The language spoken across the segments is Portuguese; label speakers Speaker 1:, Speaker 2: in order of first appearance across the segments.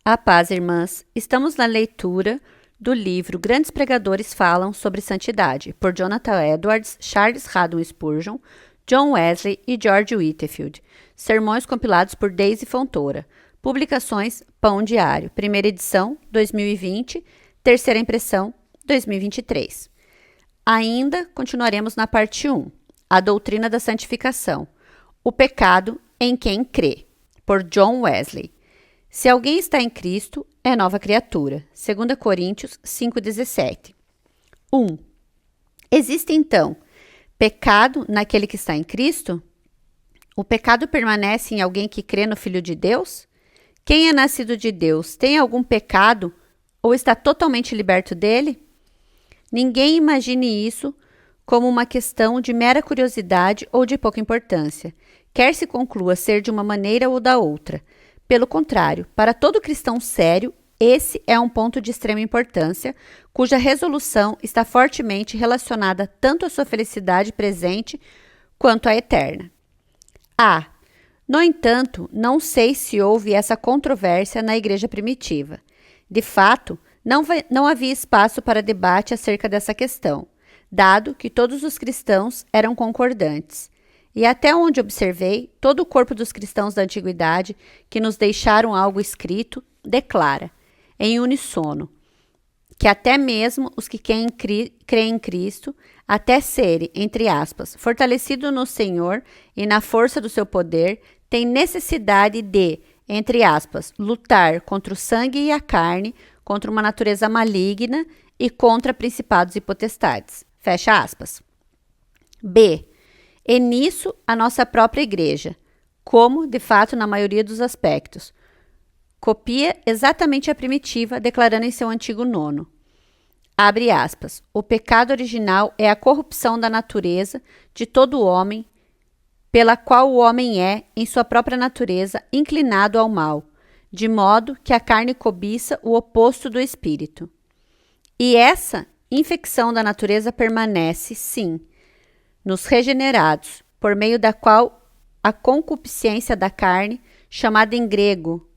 Speaker 1: A paz, irmãs. Estamos na leitura do livro Grandes Pregadores Falam sobre Santidade, por Jonathan Edwards, Charles Haddon Spurgeon, John Wesley e George Whitefield. Sermões compilados por Daisy Fontoura. Publicações Pão Diário. Primeira edição, 2020. Terceira impressão, 2023. Ainda continuaremos na parte 1. A doutrina da santificação. O pecado em quem crê, por John Wesley. Se alguém está em Cristo, é nova criatura. 2 Coríntios 5,17. 1. Existe, então, pecado naquele que está em Cristo? O pecado permanece em alguém que crê no Filho de Deus? Quem é nascido de Deus tem algum pecado ou está totalmente liberto dele? Ninguém imagine isso como uma questão de mera curiosidade ou de pouca importância, quer se conclua ser de uma maneira ou da outra. Pelo contrário, para todo cristão sério, esse é um ponto de extrema importância, cuja resolução está fortemente relacionada tanto à sua felicidade presente quanto à eterna. No entanto, não sei se houve essa controvérsia na igreja primitiva. De fato, não havia espaço para debate acerca dessa questão, dado que todos os cristãos eram concordantes. E até onde observei, todo o corpo dos cristãos da antiguidade, que nos deixaram algo escrito, declara, em uníssono, que até mesmo os que creem em Cristo, até serem, entre aspas, fortalecidos no Senhor e na força do seu poder, têm necessidade de, entre aspas, lutar contra o sangue e a carne, contra uma natureza maligna e contra principados e potestades. Fecha aspas. E nisso a nossa própria igreja, como, de fato, na maioria dos aspectos, copia exatamente a primitiva, declarando em seu antigo nono. Abre aspas. O pecado original é a corrupção da natureza de todo o homem, pela qual o homem é, em sua própria natureza, inclinado ao mal, de modo que a carne cobiça o oposto do espírito. E essa infecção da natureza permanece, sim, nos regenerados, por meio da qual a concupiscência da carne, chamada em grego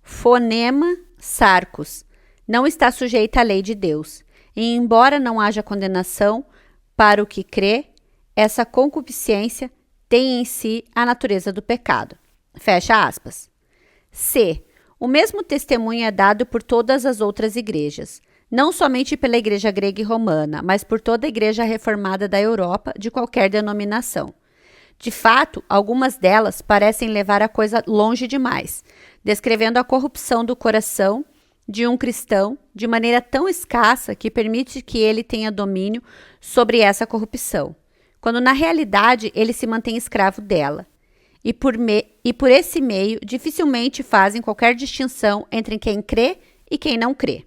Speaker 1: phonema sarkos, não está sujeita à lei de Deus. E embora não haja condenação para o que crê, essa concupiscência tem em si a natureza do pecado. Fecha aspas. O mesmo testemunho é dado por todas as outras igrejas. Não somente pela igreja grega e romana, mas por toda a igreja reformada da Europa, de qualquer denominação. De fato, algumas delas parecem levar a coisa longe demais, descrevendo a corrupção do coração de um cristão de maneira tão escassa que permite que ele tenha domínio sobre essa corrupção, quando na realidade ele se mantém escravo dela. E por esse meio, dificilmente fazem qualquer distinção entre quem crê e quem não crê.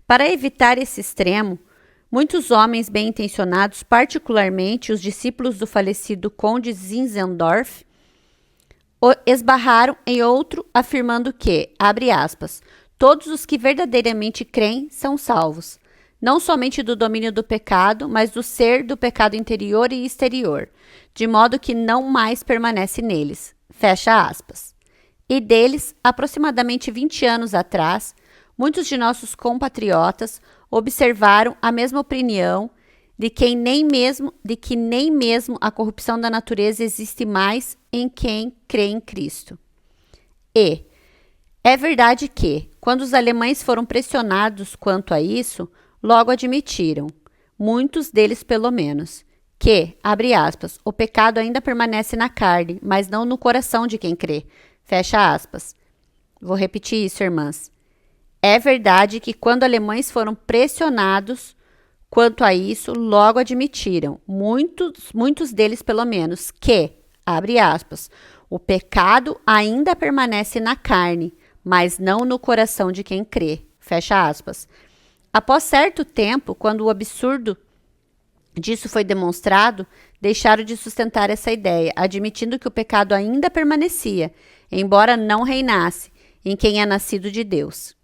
Speaker 1: Para evitar esse extremo, muitos homens bem-intencionados, particularmente os discípulos do falecido conde Zinzendorf, esbarraram em outro afirmando que, abre aspas, todos os que verdadeiramente creem são salvos, não somente do domínio do pecado, mas do ser do pecado interior e exterior, de modo que não mais permanece neles. Fecha aspas. E deles, aproximadamente 20 anos atrás, muitos de nossos compatriotas observaram a mesma opinião de que nem mesmo a corrupção da natureza existe mais em quem crê em Cristo. E é verdade que, quando os alemães foram pressionados quanto a isso, logo admitiram, muitos deles pelo menos, que, abre aspas, o pecado ainda permanece na carne, mas não no coração de quem crê. Fecha aspas. Vou repetir isso, irmãs. É verdade que quando alemães foram pressionados quanto a isso, logo admitiram, muitos deles pelo menos, que, abre aspas, o pecado ainda permanece na carne, mas não no coração de quem crê. Fecha aspas. Após certo tempo, quando o absurdo disso foi demonstrado, deixaram de sustentar essa ideia, admitindo que o pecado ainda permanecia, embora não reinasse, em quem é nascido de Deus.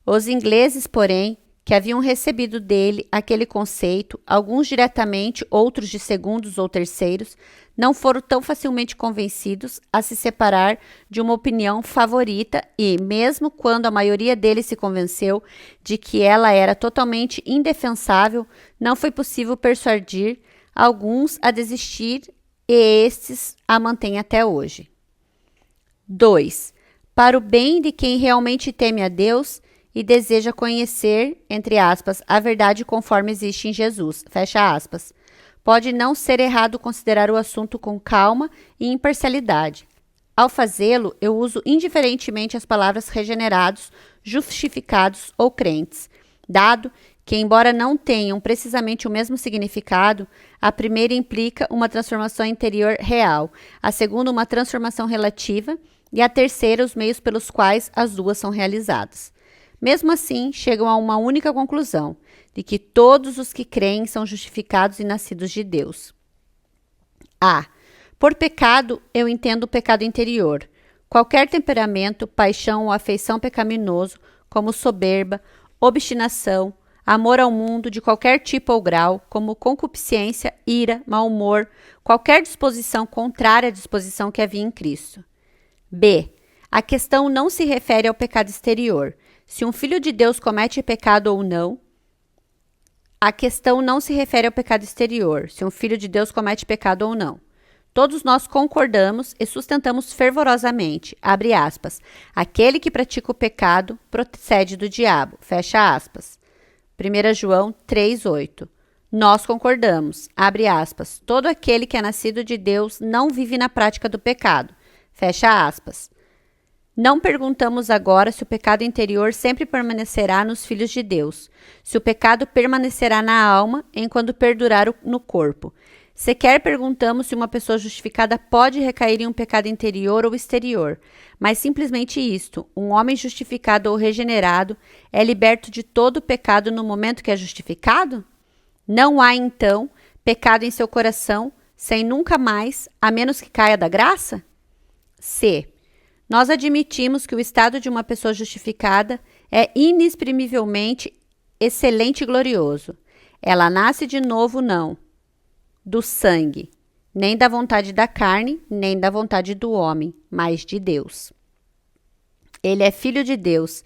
Speaker 1: Os ingleses, porém, que haviam recebido dele aquele conceito, alguns diretamente, outros de segundos ou terceiros, não foram tão facilmente convencidos a se separar de uma opinião favorita e, mesmo quando a maioria deles se convenceu de que ela era totalmente indefensável, não foi possível persuadir alguns a desistir e estes a mantêm até hoje. 2. Para o bem de quem realmente teme a Deus e deseja conhecer, entre aspas, a verdade conforme existe em Jesus, fecha aspas. Pode não ser errado considerar o assunto com calma e imparcialidade. Ao fazê-lo, eu uso indiferentemente as palavras regenerados, justificados ou crentes, dado que, embora não tenham precisamente o mesmo significado, a primeira implica uma transformação interior real, a segunda uma transformação relativa e a terceira os meios pelos quais as duas são realizadas. Mesmo assim, chegam a uma única conclusão, de que todos os que creem são justificados e nascidos de Deus. A. Por pecado, eu entendo o pecado interior. Qualquer temperamento, paixão ou afeição pecaminoso, como soberba, obstinação, amor ao mundo de qualquer tipo ou grau, como concupiscência, ira, mau humor, qualquer disposição contrária à disposição que havia em Cristo. B. A questão não se refere ao pecado exterior. Se um filho de Deus comete pecado ou não, a questão não se refere ao pecado exterior, se um filho de Deus comete pecado ou não. Todos nós concordamos e sustentamos fervorosamente, abre aspas, aquele que pratica o pecado procede do diabo, fecha aspas. 1 João 3,8. Nós concordamos, abre aspas, todo aquele que é nascido de Deus não vive na prática do pecado, fecha aspas. Não perguntamos agora se o pecado interior sempre permanecerá nos filhos de Deus, se o pecado permanecerá na alma enquanto perdurar no corpo. Sequer perguntamos se uma pessoa justificada pode recair em um pecado interior ou exterior, mas simplesmente isto, um homem justificado ou regenerado é liberto de todo o pecado no momento que é justificado? Não há, então, pecado em seu coração, sem nunca mais, a menos que caia da graça? C. Nós admitimos que o estado de uma pessoa justificada é inexprimivelmente excelente e glorioso. Ela nasce de novo, não do sangue, nem da vontade da carne, nem da vontade do homem, mas de Deus. Ele é filho de Deus,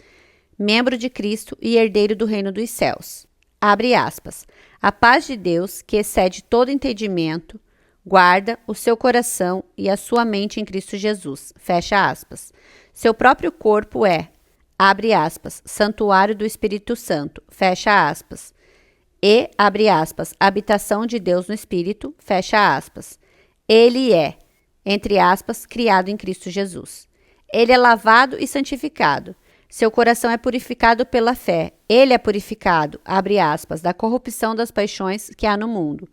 Speaker 1: membro de Cristo e herdeiro do reino dos céus. Abre aspas. A paz de Deus, que excede todo entendimento, guarda o seu coração e a sua mente em Cristo Jesus. Fecha aspas. Seu próprio corpo é, abre aspas, santuário do Espírito Santo. Fecha aspas. E, abre aspas, habitação de Deus no Espírito. Fecha aspas. Ele é, entre aspas, criado em Cristo Jesus. Ele é lavado e santificado. Seu coração é purificado pela fé. Ele é purificado, abre aspas, da corrupção das paixões que há no mundo.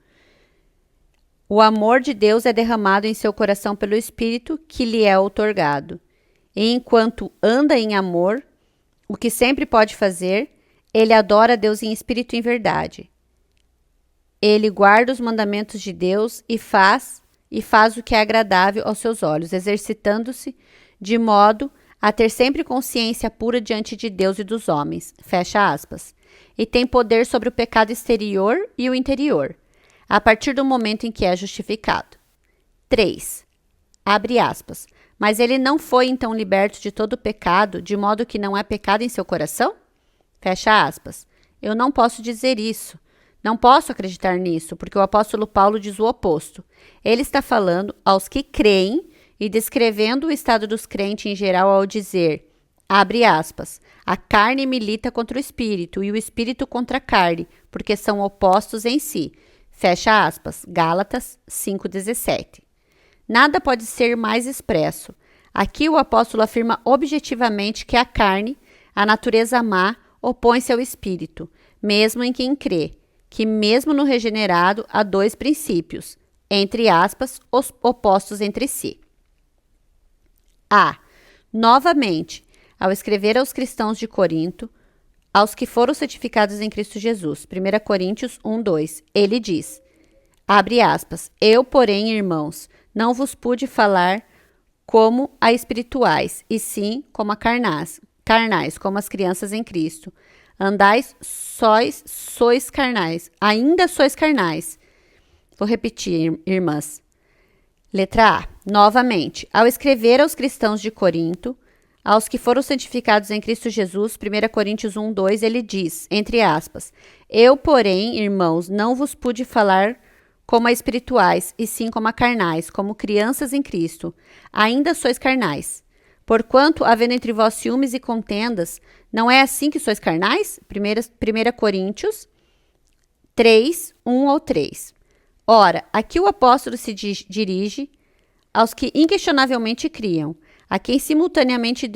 Speaker 1: O amor de Deus é derramado em seu coração pelo Espírito que lhe é outorgado. E enquanto anda em amor, o que sempre pode fazer, ele adora a Deus em espírito e em verdade. Ele guarda os mandamentos de Deus e faz o que é agradável aos seus olhos, exercitando-se de modo a ter sempre consciência pura diante de Deus e dos homens. Fecha aspas. E tem poder sobre o pecado exterior e o interior, a partir do momento em que é justificado. 3. Abre aspas. Mas ele não foi então liberto de todo o pecado, de modo que não há pecado em seu coração? Fecha aspas. Eu não posso dizer isso. Não posso acreditar nisso, porque o apóstolo Paulo diz o oposto. Ele está falando aos que creem e descrevendo o estado dos crentes em geral ao dizer, abre aspas, a carne milita contra o espírito e o espírito contra a carne, porque são opostos em si. Fecha aspas. Gálatas 5,17. Nada pode ser mais expresso. Aqui o apóstolo afirma objetivamente que a carne, a natureza má, opõe-se ao espírito, mesmo em quem crê, que mesmo no regenerado há dois princípios, entre aspas, os opostos entre si. A. Novamente, ao escrever aos cristãos de Corinto, aos que foram santificados em Cristo Jesus, 1 Coríntios 1:2, ele diz, abre aspas, eu, porém, irmãos, não vos pude falar como a espirituais, e sim como a carnais, como as crianças em Cristo. Andais sois carnais, ainda sois carnais. Vou repetir, irmãs. Letra A. Novamente, ao escrever aos cristãos de Corinto, aos que foram santificados em Cristo Jesus, 1 Coríntios 1, 2, ele diz, entre aspas, eu, porém, irmãos, não vos pude falar como a espirituais, e sim como a carnais, como crianças em Cristo. Ainda sois carnais. Porquanto, havendo entre vós ciúmes e contendas, não é assim que sois carnais? 1 Coríntios 3, 1 ao 3. Ora, aqui o apóstolo se dirige aos que inquestionavelmente criam, a quem simultaneamente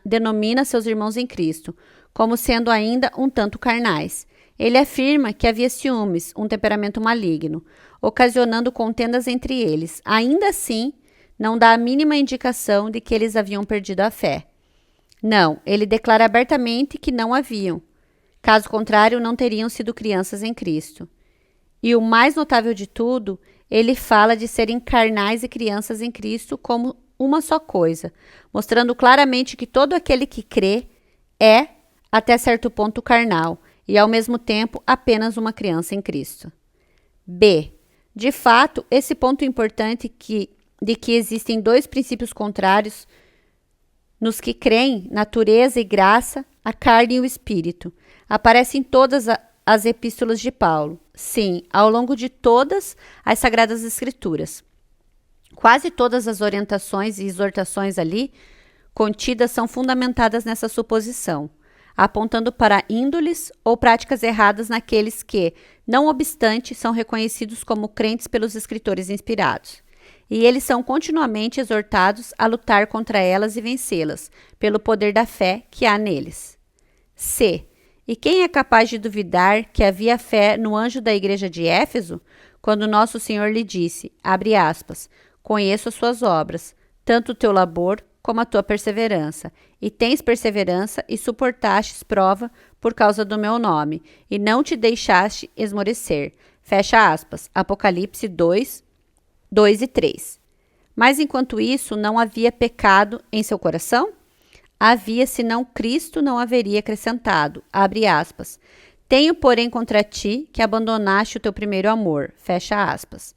Speaker 1: denomina seus irmãos em Cristo, como sendo ainda um tanto carnais. Ele afirma que havia ciúmes, um temperamento maligno, ocasionando contendas entre eles. Ainda assim, não dá a mínima indicação de que eles haviam perdido a fé. Não, ele declara abertamente que não haviam. Caso contrário, não teriam sido crianças em Cristo. E o mais notável de tudo, ele fala de serem carnais e crianças em Cristo como uma só coisa, mostrando claramente que todo aquele que crê é, até certo ponto, carnal e, ao mesmo tempo, apenas uma criança em Cristo. B. De fato, esse ponto importante de que existem dois princípios contrários nos que creem, natureza e graça, a carne e o espírito, aparece em todas as epístolas de Paulo. Sim, ao longo de todas as Sagradas Escrituras. Quase todas as orientações e exortações ali contidas são fundamentadas nessa suposição, apontando para índoles ou práticas erradas naqueles que, não obstante, são reconhecidos como crentes pelos escritores inspirados. E eles são continuamente exortados a lutar contra elas e vencê-las, pelo poder da fé que há neles. C. E quem é capaz de duvidar que havia fé no anjo da igreja de Éfeso, quando nosso Senhor lhe disse, abre aspas, conheço as suas obras, tanto o teu labor como a tua perseverança, e tens perseverança e suportastes prova por causa do meu nome, e não te deixaste esmorecer. Fecha aspas. Apocalipse 2, 2 e 3. Mas enquanto isso, não havia pecado em seu coração? Havia, senão Cristo não haveria acrescentado. Abre aspas. Tenho, porém, contra ti que abandonaste o teu primeiro amor. Fecha aspas.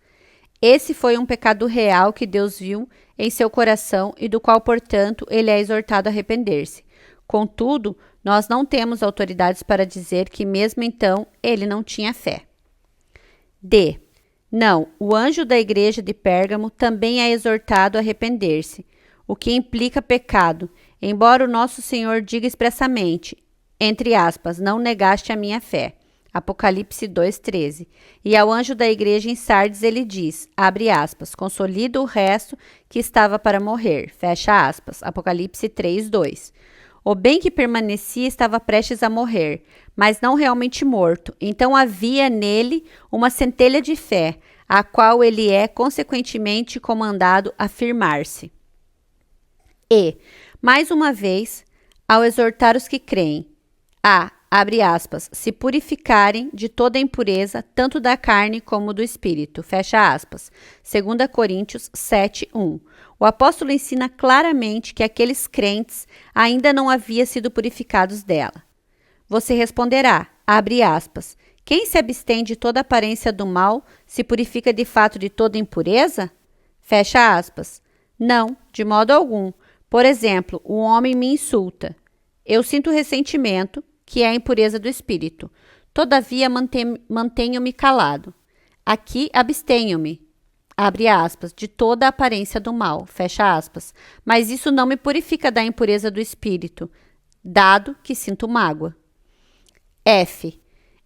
Speaker 1: Esse foi um pecado real que Deus viu em seu coração e do qual, portanto, ele é exortado a arrepender-se. Contudo, nós não temos autoridades para dizer que, mesmo então, ele não tinha fé. D. Não, o anjo da igreja de Pérgamo também é exortado a arrepender-se, o que implica pecado, embora o nosso Senhor diga expressamente, entre aspas, não negaste a minha fé. Apocalipse 2,13. E ao anjo da igreja em Sardes ele diz, abre aspas, consolida o resto que estava para morrer, fecha aspas. Apocalipse 3,2. O bem que permanecia estava prestes a morrer, mas não realmente morto. Então havia nele uma centelha de fé, a qual ele é consequentemente comandado a firmar-se. E, mais uma vez, ao exortar os que creem, abre aspas, se purificarem de toda impureza, tanto da carne como do espírito, fecha aspas. 2 Coríntios 7:1. O apóstolo ensina claramente que aqueles crentes ainda não haviam sido purificados dela. Você responderá, abre aspas, quem se abstém de toda aparência do mal se purifica de fato de toda impureza? Fecha aspas. Não, de modo algum. Por exemplo, um homem me insulta. Eu sinto ressentimento, que é a impureza do espírito. Todavia, mantenho-me calado. Aqui, abstenho-me, abre aspas, de toda a aparência do mal, fecha aspas. Mas isso não me purifica da impureza do espírito, dado que sinto mágoa. F.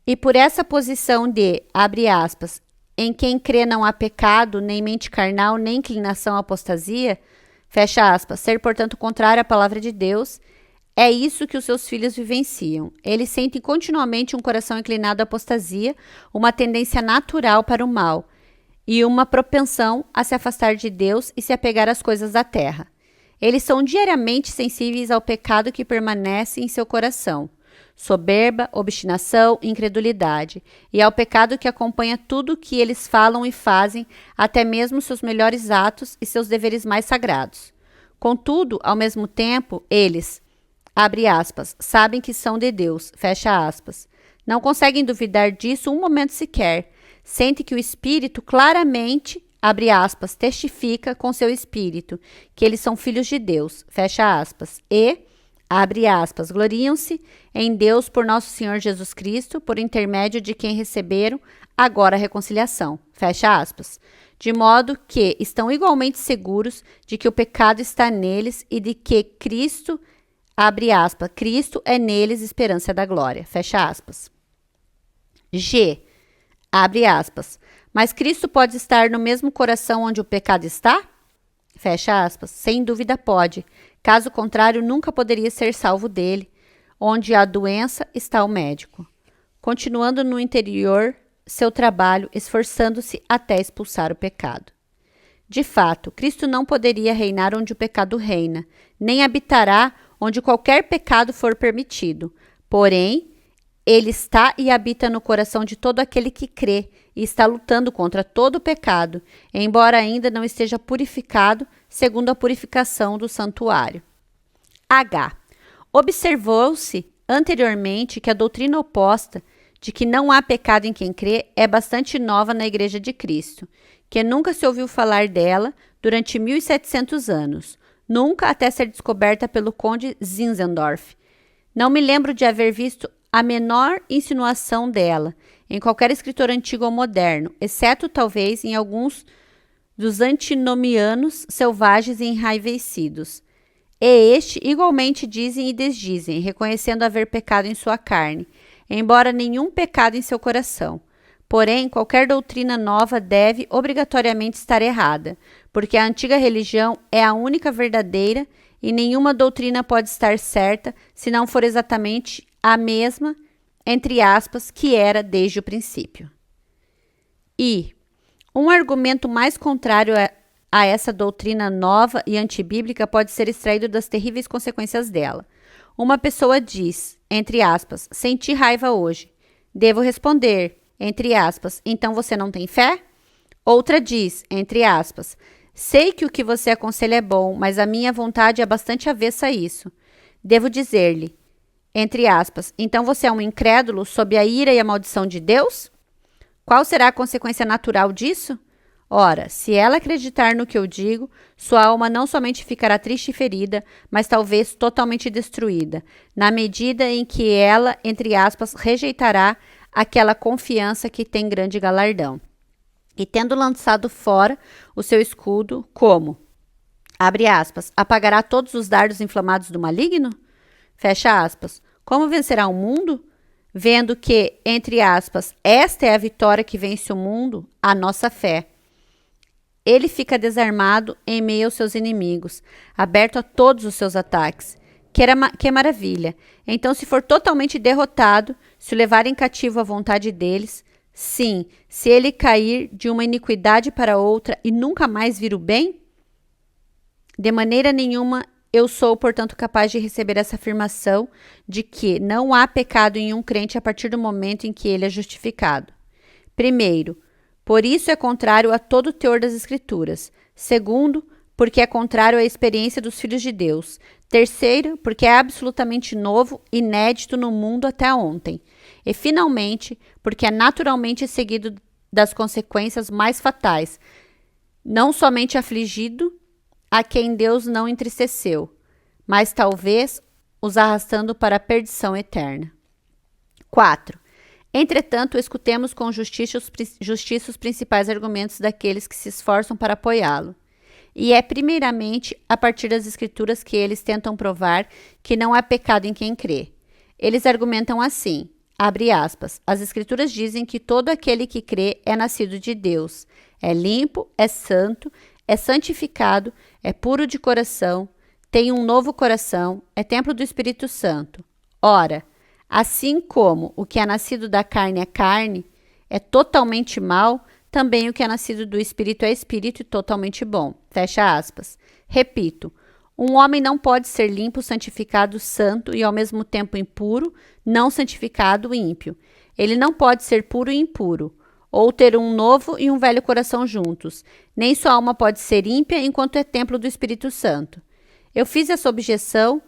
Speaker 1: E por essa posição de, abre aspas, em quem crê não há pecado, nem mente carnal, nem inclinação à apostasia, fecha aspas, ser, portanto, contrário à palavra de Deus, é isso que os seus filhos vivenciam. Eles sentem continuamente um coração inclinado à apostasia, uma tendência natural para o mal e uma propensão a se afastar de Deus e se apegar às coisas da terra. Eles são diariamente sensíveis ao pecado que permanece em seu coração, soberba, obstinação, incredulidade, e ao pecado que acompanha tudo o que eles falam e fazem, até mesmo seus melhores atos e seus deveres mais sagrados. Contudo, ao mesmo tempo, eles, abre aspas, sabem que são de Deus, fecha aspas. Não conseguem duvidar disso um momento sequer. Sentem que o Espírito claramente abre aspas, testifica com seu espírito que eles são filhos de Deus, fecha aspas, e, abre aspas, gloriam-se em Deus por nosso Senhor Jesus Cristo, por intermédio de quem receberam agora a reconciliação, fecha aspas, de modo que estão igualmente seguros de que o pecado está neles e de que Cristo, abre aspas, Cristo é neles esperança da glória, fecha aspas. G, abre aspas, mas Cristo pode estar no mesmo coração onde o pecado está? Fecha aspas, sem dúvida pode, caso contrário nunca poderia ser salvo dele, onde há doença está o médico. Continuando no interior, seu trabalho, esforçando-se até expulsar o pecado. De fato, Cristo não poderia reinar onde o pecado reina, nem habitará onde qualquer pecado for permitido. Porém, ele está e habita no coração de todo aquele que crê e está lutando contra todo o pecado, embora ainda não esteja purificado segundo a purificação do santuário. H. Observou-se anteriormente que a doutrina oposta de que não há pecado em quem crê é bastante nova na Igreja de Cristo, que nunca se ouviu falar dela durante 1700 anos, nunca até ser descoberta pelo conde Zinzendorf. Não me lembro de haver visto a menor insinuação dela em qualquer escritor antigo ou moderno, exceto talvez em alguns dos antinomianos selvagens e enraivecidos. E este igualmente dizem e desdizem, reconhecendo haver pecado em sua carne, embora nenhum pecado em seu coração. Porém, qualquer doutrina nova deve obrigatoriamente estar errada, porque a antiga religião é a única verdadeira e nenhuma doutrina pode estar certa se não for exatamente a mesma, entre aspas, que era desde o princípio. E um argumento mais contrário a essa doutrina nova e antibíblica pode ser extraído das terríveis consequências dela. Uma pessoa diz, entre aspas, senti raiva hoje. Devo responder, entre aspas, então você não tem fé? Outra diz, entre aspas, sei que o que você aconselha é bom, mas a minha vontade é bastante avessa a isso. Devo dizer-lhe, entre aspas, então você é um incrédulo sob a ira e a maldição de Deus? Qual será a consequência natural disso? Ora, se ela acreditar no que eu digo, sua alma não somente ficará triste e ferida, mas talvez totalmente destruída, na medida em que ela, entre aspas, rejeitará aquela confiança que tem grande galardão. E tendo lançado fora o seu escudo, como? Abre aspas, apagará todos os dardos inflamados do maligno? Fecha aspas. Como vencerá o mundo? Vendo que, entre aspas, esta é a vitória que vence o mundo, a nossa fé. Ele fica desarmado em meio aos seus inimigos, aberto a todos os seus ataques. Que maravilha! Então, se for totalmente derrotado, se o levarem cativo à vontade deles, sim, se ele cair de uma iniquidade para outra e nunca mais vir o bem? De maneira nenhuma eu sou, portanto, capaz de receber essa afirmação de que não há pecado em um crente a partir do momento em que ele é justificado. Primeiro, por isso é contrário a todo o teor das Escrituras. Segundo, porque é contrário à experiência dos filhos de Deus. Terceiro, porque é absolutamente novo, inédito no mundo até ontem. E, finalmente, porque é naturalmente seguido das consequências mais fatais, não somente afligido a quem Deus não entristeceu, mas talvez os arrastando para a perdição eterna. 4. Entretanto, escutemos com justiça os principais argumentos daqueles que se esforçam para apoiá-lo. E é primeiramente a partir das Escrituras que eles tentam provar que não há pecado em quem crê. Eles argumentam assim, abre aspas, as Escrituras dizem que todo aquele que crê é nascido de Deus, é limpo, é santo, é santificado, é puro de coração, tem um novo coração, é templo do Espírito Santo. Ora, assim como o que é nascido da carne é carne, é totalmente mau, também o que é nascido do Espírito é Espírito e totalmente bom. Fecha aspas. Repito, um homem não pode ser limpo, santificado, santo e ao mesmo tempo impuro, não santificado e ímpio. Ele não pode ser puro e impuro, ou ter um novo e um velho coração juntos. Nem sua alma pode ser ímpia enquanto é templo do Espírito Santo. Eu fiz essa objeção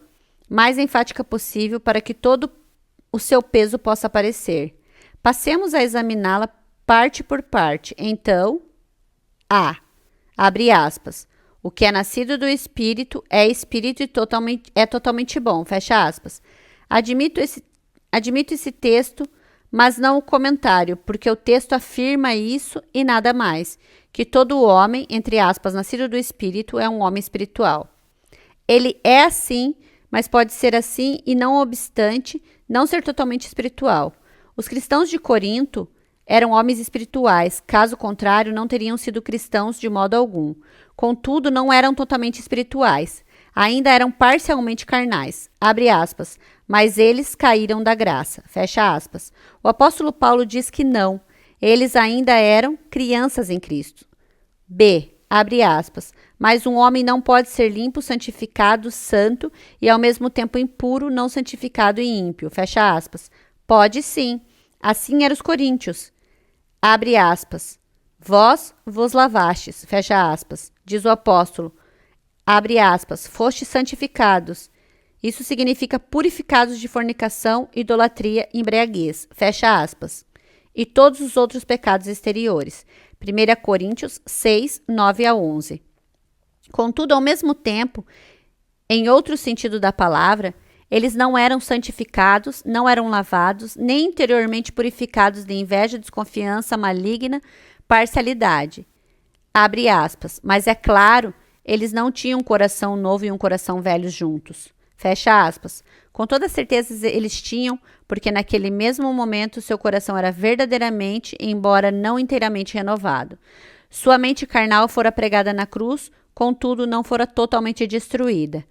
Speaker 1: mais enfática possível para que todo o seu peso possa aparecer. Passemos a examiná-la parte por parte. Então, A. Abre aspas. O que é nascido do Espírito é Espírito e é totalmente bom. Fecha aspas. Admito esse texto, mas não o comentário, porque o texto afirma isso e nada mais, que todo homem, entre aspas, nascido do Espírito, é um homem espiritual. Ele é assim, mas pode ser assim e, não obstante, não ser totalmente espiritual. Os cristãos de Corinto eram homens espirituais, caso contrário, não teriam sido cristãos de modo algum. Contudo, não eram totalmente espirituais. Ainda eram parcialmente carnais, abre aspas, mas eles caíram da graça, fecha aspas. O apóstolo Paulo diz que não, eles ainda eram crianças em Cristo. B, abre aspas, mas um homem não pode ser limpo, santificado, santo e ao mesmo tempo impuro, não santificado e ímpio, fecha aspas. Pode sim, assim eram os coríntios. Abre aspas, vós vos lavastes, fecha aspas, diz o apóstolo. Abre aspas, fostes santificados. Isso significa purificados de fornicação, idolatria, embriaguez, fecha aspas. E todos os outros pecados exteriores. 1 Coríntios 6, 9 a 11. Contudo, ao mesmo tempo, em outro sentido da palavra, eles não eram santificados, não eram lavados, nem interiormente purificados de inveja, desconfiança, maligna, parcialidade. Abre aspas, mas é claro, eles não tinham um coração novo e um coração velho juntos. Fecha aspas. Com toda certeza eles tinham, porque naquele mesmo momento seu coração era verdadeiramente, embora não inteiramente renovado. Sua mente carnal fora pregada na cruz, contudo não fora totalmente destruída.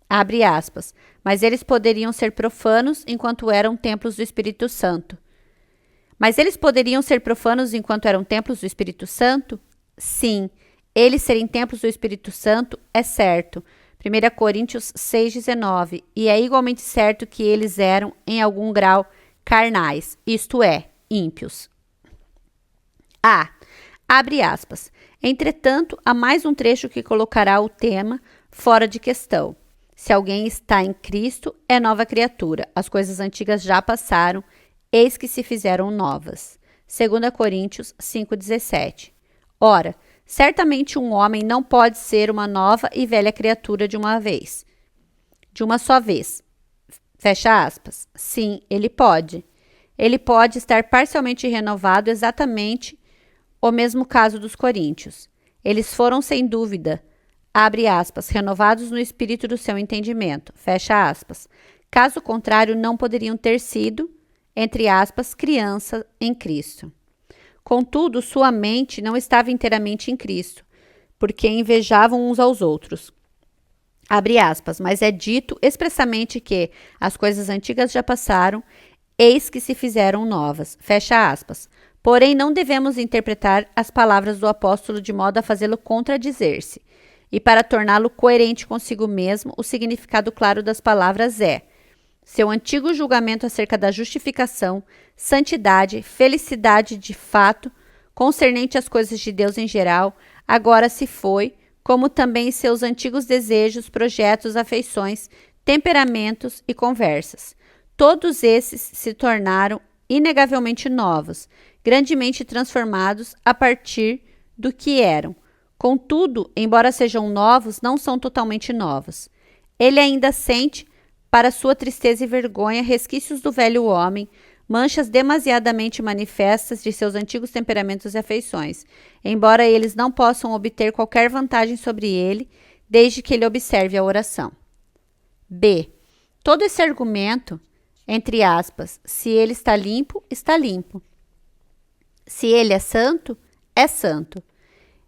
Speaker 1: Abre aspas. Mas eles poderiam ser profanos enquanto eram templos do Espírito Santo. Mas eles poderiam ser profanos enquanto eram templos do Espírito Santo? Sim. Eles serem templos do Espírito Santo é certo. 1 Coríntios 6,19. E é igualmente certo que eles eram, em algum grau, carnais, isto é, ímpios. A. Abre aspas. Entretanto, há mais um trecho que colocará o tema fora de questão. Se alguém está em Cristo, é nova criatura. As coisas antigas já passaram, eis que se fizeram novas. 2 Coríntios 5,17. Ora, certamente um homem não pode ser uma nova e velha criatura de uma só vez. Fecha aspas. Sim, ele pode. Ele pode estar parcialmente renovado, exatamente o mesmo caso dos coríntios. Eles foram, sem dúvida, abre aspas, renovados no espírito do seu entendimento, fecha aspas. Caso contrário, não poderiam ter sido, entre aspas, criança em Cristo. Contudo, sua mente não estava inteiramente em Cristo, porque invejavam uns aos outros. Abre aspas, mas é dito expressamente que as coisas antigas já passaram, eis que se fizeram novas. Fecha aspas. Porém, não devemos interpretar as palavras do apóstolo de modo a fazê-lo contradizer-se. E para torná-lo coerente consigo mesmo, o significado claro das palavras é: seu antigo julgamento acerca da justificação, santidade, felicidade de fato, concernente às coisas de Deus em geral, agora se foi, como também seus antigos desejos, projetos, afeições, temperamentos e conversas. Todos esses se tornaram inegavelmente novos, grandemente transformados a partir do que eram. Contudo, embora sejam novos, não são totalmente novos. Ele ainda sente, para sua tristeza e vergonha, resquícios do velho homem, manchas demasiadamente manifestas de seus antigos temperamentos e afeições, embora eles não possam obter qualquer vantagem sobre ele, desde que ele observe a oração. B. Todo esse argumento, entre aspas, se ele está limpo, está limpo. Se ele é santo, é santo.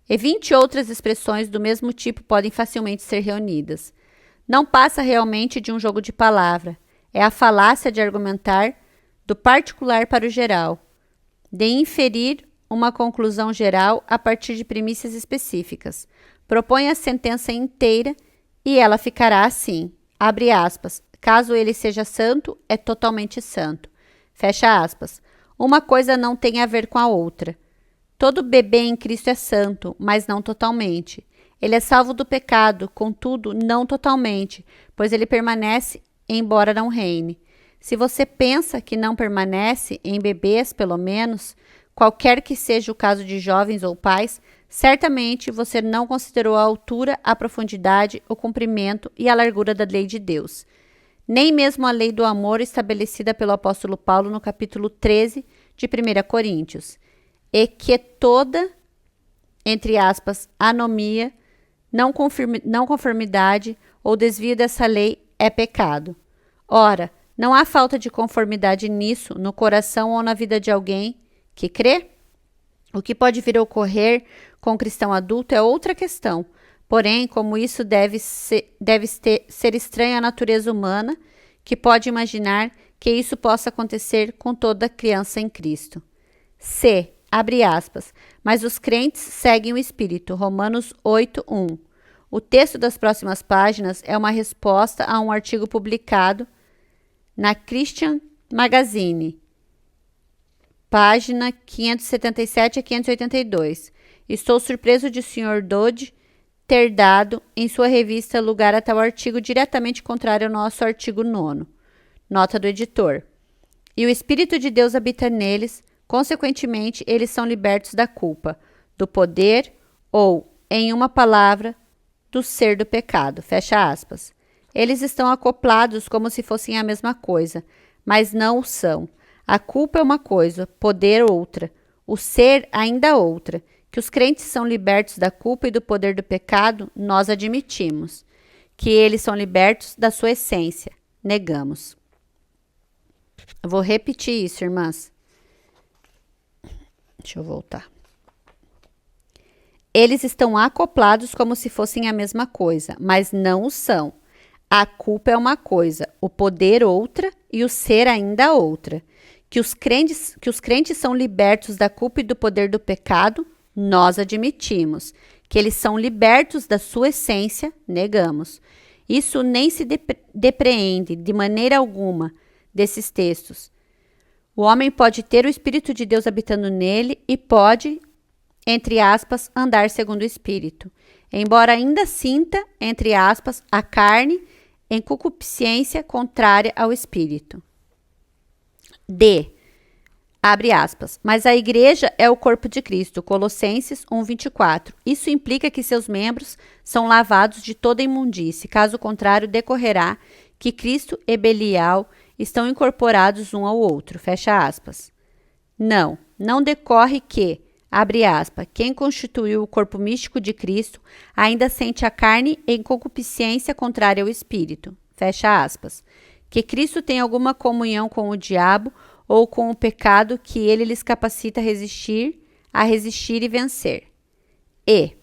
Speaker 1: E 20 outras expressões do mesmo tipo podem facilmente ser reunidas. Não passa realmente de um jogo de palavra. É a falácia de argumentar do particular para o geral, de inferir uma conclusão geral a partir de premissas específicas. Propõe a sentença inteira e ela ficará assim. Abre aspas. Caso ele seja santo, é totalmente santo. Fecha aspas. Uma coisa não tem a ver com a outra. Todo bebê em Cristo é santo, mas não totalmente. Ele é salvo do pecado, contudo, não totalmente, pois ele permanece, embora não reine. Se você pensa que não permanece, em bebês pelo menos, qualquer que seja o caso de jovens ou pais, Certamente você não considerou a altura, a profundidade, o comprimento e a largura da lei de Deus. Nem mesmo a lei do amor estabelecida pelo apóstolo Paulo no capítulo 13 de 1 Coríntios. E que toda, entre aspas, anomia, não conformidade ou desvio dessa lei é pecado. Ora, não há falta de conformidade nisso no coração ou na vida de alguém que crê? O que pode vir a ocorrer com o cristão adulto é outra questão. Porém, como isso deve ser estranho à natureza humana, que pode imaginar que isso possa acontecer com toda criança em Cristo. C. Abre aspas. Mas os crentes seguem o Espírito. Romanos 8:1. O texto das próximas páginas é uma resposta a um artigo publicado na Christian Magazine, página 577 a 582. Estou surpreso de o Sr. Dodge ter dado em sua revista lugar a tal artigo diretamente contrário ao nosso artigo 9º. Nota do editor. E o Espírito de Deus habita neles, consequentemente, eles são libertos da culpa, do poder ou, em uma palavra, do ser do pecado. Fecha aspas. Eles estão acoplados como se fossem a mesma coisa, mas não o são. A culpa é uma coisa, poder outra, o ser ainda outra. Que os crentes são libertos da culpa e do poder do pecado, nós admitimos. Que eles são libertos da sua essência, negamos. Eu vou repetir isso, irmãs. Deixa eu voltar. Eles estão acoplados como se fossem a mesma coisa, mas não o são. A culpa é uma coisa, o poder outra e o ser ainda outra. Que os crentes são libertos da culpa e do poder do pecado, nós admitimos. Que eles são libertos da sua essência, negamos. Isso nem se depreende de maneira alguma desses textos. O homem pode ter o Espírito de Deus habitando nele e pode, entre aspas, andar segundo o Espírito, embora ainda sinta, entre aspas, a carne em concupiscência contrária ao Espírito. D. Abre aspas. Mas a igreja é o corpo de Cristo. Colossenses 1:24. Isso implica que seus membros são lavados de toda imundície. Caso contrário, decorrerá que Cristo e Belial estão incorporados um ao outro. Fecha aspas. Não decorre que, abre aspas, quem constituiu o corpo místico de Cristo ainda sente a carne em concupiscência contrária ao Espírito. Fecha aspas. Que Cristo tem alguma comunhão com o diabo ou com o pecado que ele lhes capacita a resistir e vencer. E,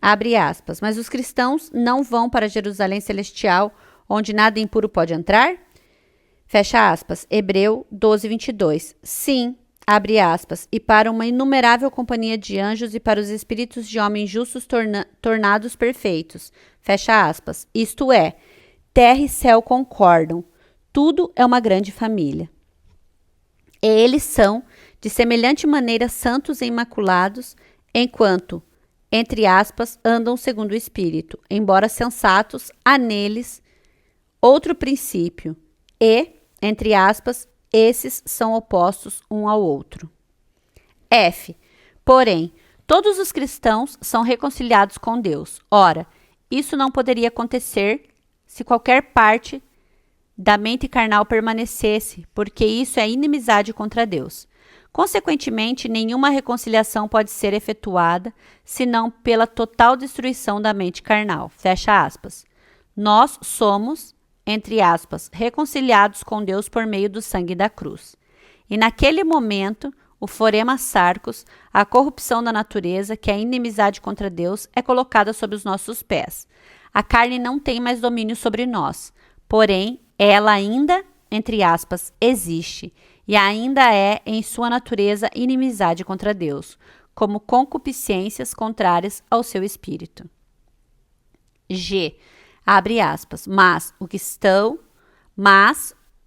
Speaker 1: abre aspas, mas os cristãos não vão para Jerusalém Celestial, onde nada impuro pode entrar? Fecha aspas, Hebreu 12:22. Sim, abre aspas, e para uma inumerável companhia de anjos e para os espíritos de homens justos tornados perfeitos. Fecha aspas, isto é, terra e céu concordam. Tudo é uma grande família. E eles são, de semelhante maneira, santos e imaculados, enquanto, entre aspas, andam segundo o Espírito. Embora sensatos, há neles outro princípio. E, entre aspas, esses são opostos um ao outro. F. Porém, todos os cristãos são reconciliados com Deus. Ora, isso não poderia acontecer se qualquer parte da mente carnal permanecesse, porque isso é inimizade contra Deus. Consequentemente, nenhuma reconciliação pode ser efetuada, senão pela total destruição da mente carnal. Fecha aspas. Nós somos, entre aspas, reconciliados com Deus por meio do sangue da cruz. E naquele momento, o forema sarcos, a corrupção da natureza, que é a inimizade contra Deus, é colocada sob os nossos pés. A carne não tem mais domínio sobre nós, porém, ela ainda, entre aspas, existe e ainda é, em sua natureza, inimizade contra Deus, como concupiscências contrárias ao seu espírito. G. Abre aspas. Mas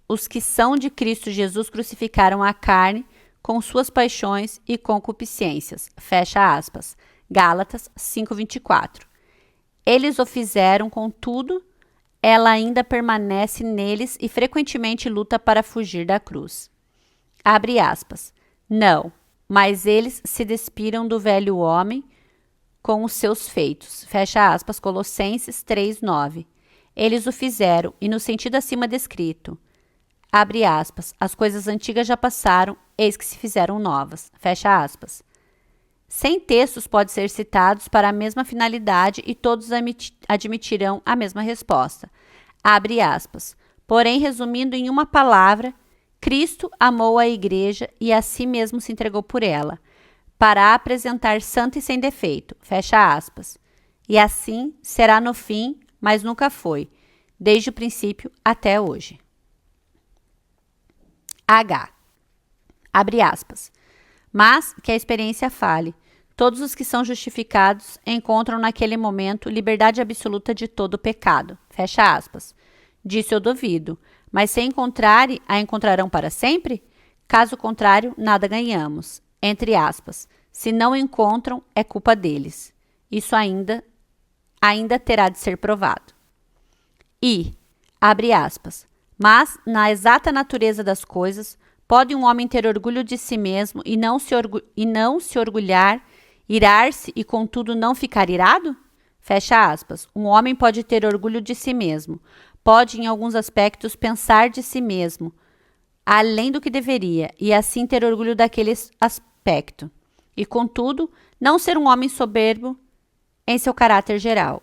Speaker 1: os que são de Cristo Jesus crucificaram a carne com suas paixões e concupiscências. Fecha aspas. Gálatas 5:24. Eles o fizeram, contudo, ela ainda permanece neles e frequentemente luta para fugir da cruz. Abre aspas. Não, mas eles se despiram do velho homem com os seus feitos. Fecha aspas, Colossenses 3:9. Eles o fizeram, e no sentido acima descrito, abre aspas, as coisas antigas já passaram, eis que se fizeram novas. Fecha aspas. 100 textos podem ser citados para a mesma finalidade e todos admitirão a mesma resposta. Abre aspas. Porém, resumindo em uma palavra, Cristo amou a igreja e a si mesmo se entregou por ela, para a apresentar santa e sem defeito. Fecha aspas. E assim será no fim, mas nunca foi, desde o princípio até hoje. H. Abre aspas. Mas que a experiência fale. Todos os que são justificados encontram naquele momento liberdade absoluta de todo o pecado. Fecha aspas. Disso eu duvido. Mas se encontrarem, a encontrarão para sempre? Caso contrário, nada ganhamos. Entre aspas. Se não encontram, é culpa deles. Isso ainda terá de ser provado. E, abre aspas. Mas, na exata natureza das coisas, pode um homem ter orgulho de si mesmo e não se orgulhar, irar-se e, contudo, não ficar irado? Fecha aspas. Um homem pode ter orgulho de si mesmo. Pode, em alguns aspectos, pensar de si mesmo, além do que deveria, e assim ter orgulho daquele aspecto. E, contudo, não ser um homem soberbo em seu caráter geral.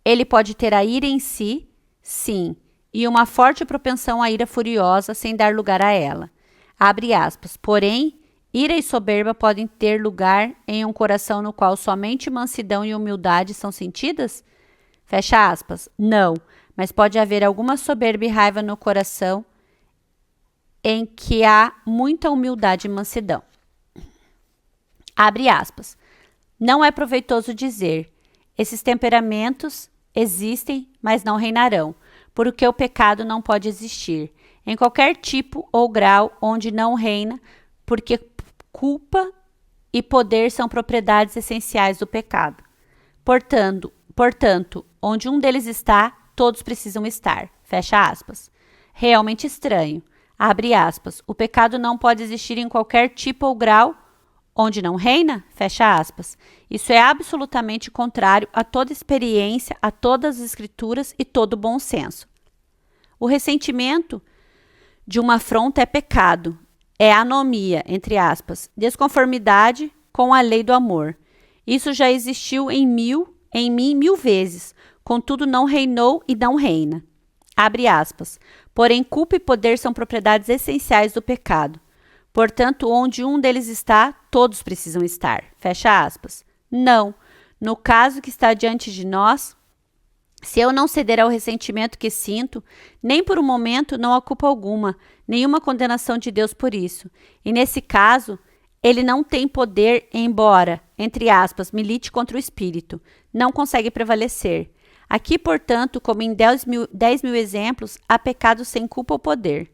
Speaker 1: Ele pode ter a ira em si, sim, e uma forte propensão à ira furiosa sem dar lugar a ela. Abre aspas. Porém, ira e soberba podem ter lugar em um coração no qual somente mansidão e humildade são sentidas? Fecha aspas. Não, mas pode haver alguma soberba e raiva no coração em que há muita humildade e mansidão. Abre aspas. Não é proveitoso dizer, esses temperamentos existem, mas não reinarão, porque o pecado não pode existir, em qualquer tipo ou grau onde não reina, porque culpa e poder são propriedades essenciais do pecado. Portanto, onde um deles está, todos precisam estar. Fecha aspas. Realmente estranho. Abre aspas. O pecado não pode existir em qualquer tipo ou grau onde não reina? Fecha aspas. Isso é absolutamente contrário a toda experiência, a todas as escrituras e todo bom senso. O ressentimento de uma afronta é pecado, é anomia, entre aspas, desconformidade com a lei do amor. Isso já existiu em mim mil vezes, contudo não reinou e não reina. Abre aspas. Porém, culpa e poder são propriedades essenciais do pecado. Portanto, onde um deles está, todos precisam estar. Fecha aspas. Não. No caso que está diante de nós, se eu não ceder ao ressentimento que sinto, nem por um momento não há culpa alguma, nenhuma condenação de Deus por isso. E nesse caso, ele não tem poder, embora, entre aspas, milite contra o espírito. Não consegue prevalecer. Aqui, portanto, como em 10 mil exemplos, há pecado sem culpa ou poder.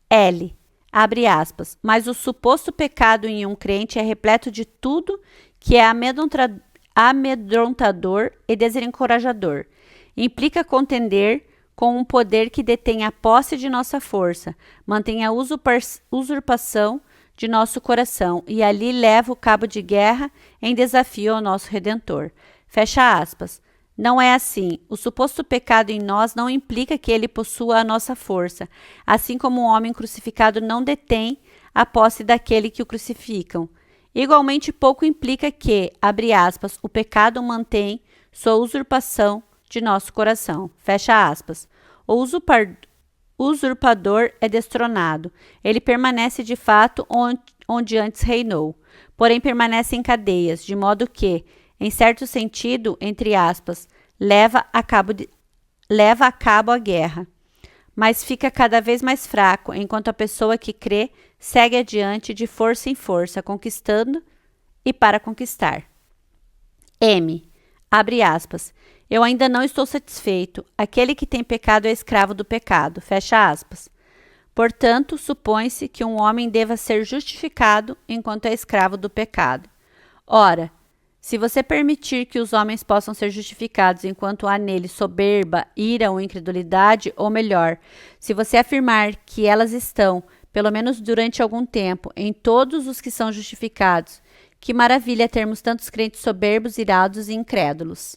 Speaker 1: L. Abre aspas. Mas o suposto pecado em um crente é repleto de tudo que é amedrontador e desencorajador. Implica contender com um poder que detém a posse de nossa força, mantém a usurpação de nosso coração e ali leva o cabo de guerra em desafio ao nosso Redentor. Fecha aspas. Não é assim. O suposto pecado em nós não implica que ele possua a nossa força, assim como um homem crucificado não detém a posse daquele que o crucificam. Igualmente pouco implica que, abre aspas, o pecado mantém sua usurpação de nosso coração. Fecha aspas. O usurpador é destronado. Ele permanece de fato onde antes reinou, porém permanece em cadeias, de modo que, em certo sentido, entre aspas, leva a cabo a guerra, mas fica cada vez mais fraco, enquanto a pessoa que crê segue adiante de força em força, conquistando e para conquistar. M. Abre aspas. Eu ainda não estou satisfeito. Aquele que tem pecado é escravo do pecado. Fecha aspas. Portanto, supõe-se que um homem deva ser justificado enquanto é escravo do pecado. Ora, se você permitir que os homens possam ser justificados enquanto há neles soberba, ira ou incredulidade, ou melhor, se você afirmar que elas estão, pelo menos durante algum tempo, em todos os que são justificados, Que maravilha termos tantos crentes soberbos, irados e incrédulos.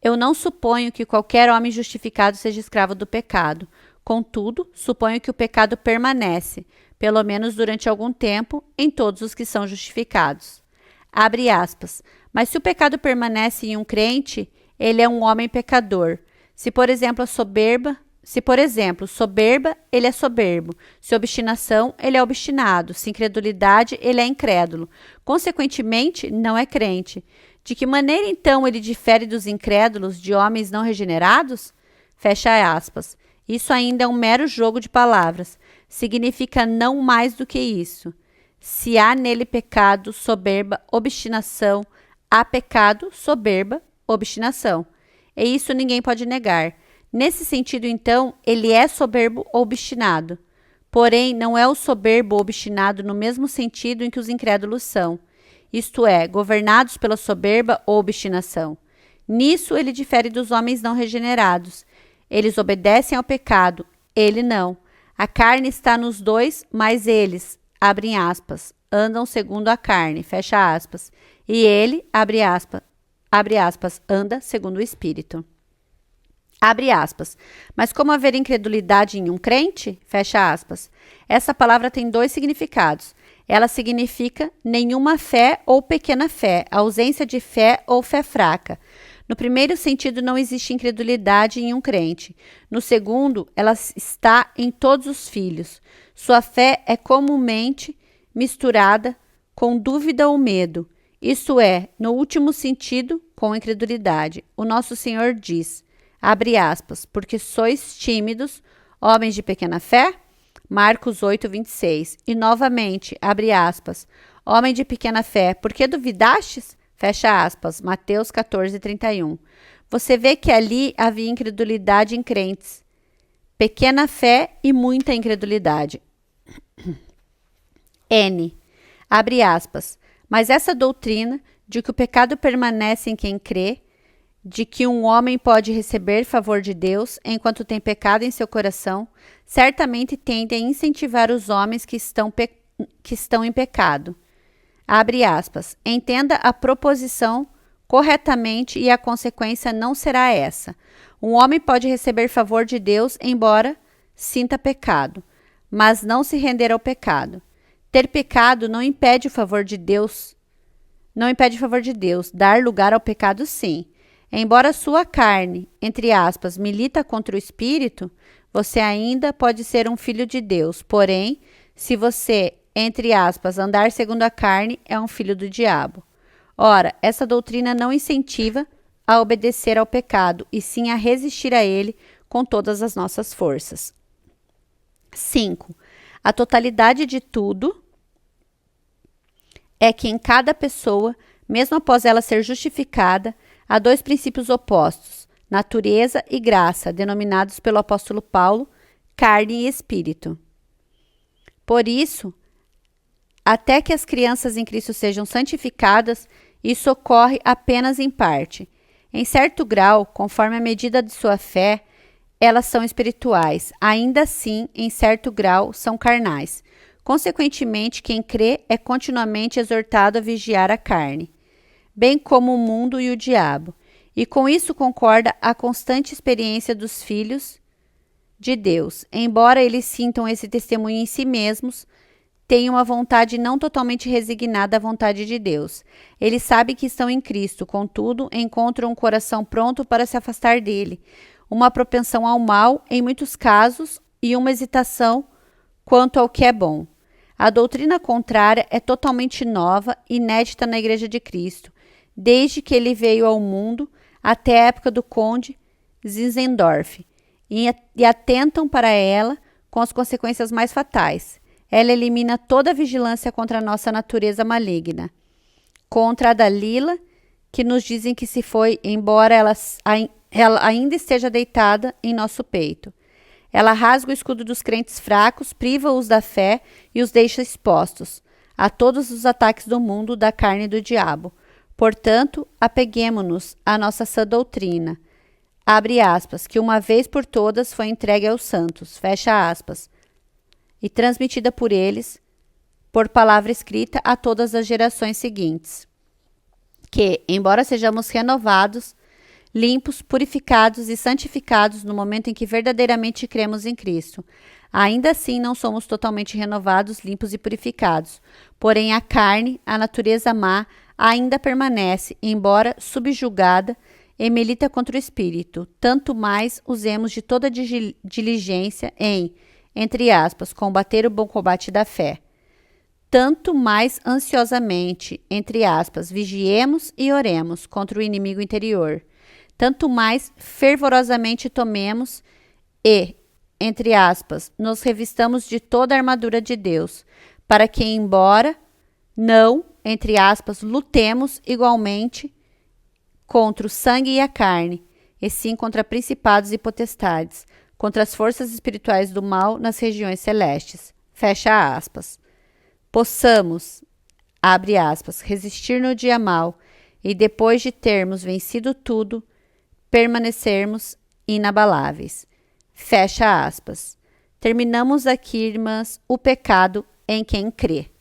Speaker 1: Eu não suponho que qualquer homem justificado seja escravo do pecado. Contudo, suponho que o pecado permanece, pelo menos durante algum tempo, em todos os que são justificados. Abre aspas. Mas se o pecado permanece em um crente, ele é um homem pecador. Se, por exemplo, soberba, ele é soberbo. Se obstinação, ele é obstinado. Se incredulidade, ele é incrédulo. Consequentemente, não é crente. De que maneira, então, ele difere dos incrédulos, de homens não regenerados? Fecha aspas. Isso ainda é um mero jogo de palavras. Significa não mais do que isso. Se há nele pecado, soberba, obstinação, há pecado, soberba, obstinação. E isso ninguém pode negar. Nesse sentido, então, ele é soberbo ou obstinado. Porém, não é o soberbo ou obstinado no mesmo sentido em que os incrédulos são. Isto é, governados pela soberba ou obstinação. Nisso ele difere dos homens não regenerados. Eles obedecem ao pecado, ele não. A carne está nos dois, mas eles, abrem aspas, andam segundo a carne, fecha aspas. E ele, abre aspas, anda segundo o Espírito. Abre aspas. Mas como haver incredulidade em um crente? Fecha aspas. Essa palavra tem dois significados. Ela significa nenhuma fé ou pequena fé, ausência de fé ou fé fraca. No primeiro sentido, não existe incredulidade em um crente. No segundo, ela está em todos os filhos. Sua fé é comumente misturada com dúvida ou medo. Isto é, no último sentido, com incredulidade. O nosso Senhor diz, abre aspas, porque sois tímidos, homens de pequena fé? Marcos 8, 26. E novamente, abre aspas, homem de pequena fé, por que duvidastes? Fecha aspas, Mateus 14, 31. Você vê que ali havia incredulidade em crentes. Pequena fé e muita incredulidade. N. Abre aspas. Mas essa doutrina de que o pecado permanece em quem crê, de que um homem pode receber favor de Deus enquanto tem pecado em seu coração, certamente tende a incentivar os homens que estão em pecado. Abre aspas. Entenda a proposição corretamente e a consequência não será essa. Um homem pode receber favor de Deus embora sinta pecado, mas não se render ao pecado. Ter pecado não impede o favor de Deus. Dar lugar ao pecado, sim. Embora sua carne, entre aspas, milita contra o espírito, você ainda pode ser um filho de Deus. Porém, se você, entre aspas, andar segundo a carne, é um filho do diabo. Ora, essa doutrina não incentiva a obedecer ao pecado, e sim a resistir a ele com todas as nossas forças. 5. A totalidade de tudo é que em cada pessoa, mesmo após ela ser justificada, há dois princípios opostos, natureza e graça, denominados pelo apóstolo Paulo, carne e espírito. Por isso, até que as crianças em Cristo sejam santificadas, isso ocorre apenas em parte. Em certo grau, conforme a medida de sua fé, elas são espirituais. Ainda assim, em certo grau, são carnais. Consequentemente, quem crê é continuamente exortado a vigiar a carne, bem como o mundo e o diabo. E com isso concorda a constante experiência dos filhos de Deus. Embora eles sintam esse testemunho em si mesmos, têm uma vontade não totalmente resignada à vontade de Deus. Eles sabem que estão em Cristo, contudo, encontram um coração pronto para se afastar dele, uma propensão ao mal, em muitos casos, e uma hesitação quanto ao que é bom. A doutrina contrária é totalmente nova, inédita na Igreja de Cristo, desde que ele veio ao mundo até a época do conde Zinzendorf, e atentam para ela com as consequências mais fatais. Ela elimina toda a vigilância contra a nossa natureza maligna, contra a Dalila, que nos dizem que se foi, embora ela ainda esteja deitada em nosso peito. Ela rasga o escudo dos crentes fracos, priva-os da fé e os deixa expostos a todos os ataques do mundo, da carne e do diabo. Portanto, apeguemo-nos à nossa sã doutrina, abre aspas, que uma vez por todas foi entregue aos santos, fecha aspas, e transmitida por eles, por palavra escrita a todas as gerações seguintes. Que, embora sejamos renovados, limpos, purificados e santificados no momento em que verdadeiramente cremos em Cristo, ainda assim não somos totalmente renovados, limpos e purificados. Porém, a carne, a natureza má, ainda permanece, embora subjugada, e milita contra o espírito. Tanto mais usemos de toda diligência em, entre aspas, combater o bom combate da fé. Tanto mais ansiosamente, entre aspas, vigiemos e oremos contra o inimigo interior. Tanto mais fervorosamente tomemos e, entre aspas, nos revistamos de toda a armadura de Deus, para que, embora não, entre aspas, lutemos igualmente contra o sangue e a carne, e sim contra principados e potestades, contra as forças espirituais do mal nas regiões celestes. Fecha aspas. Possamos, abre aspas, resistir no dia mau e depois de termos vencido tudo, permanecermos inabaláveis. Fecha aspas. Terminamos aqui, irmãs, o pecado em quem crê.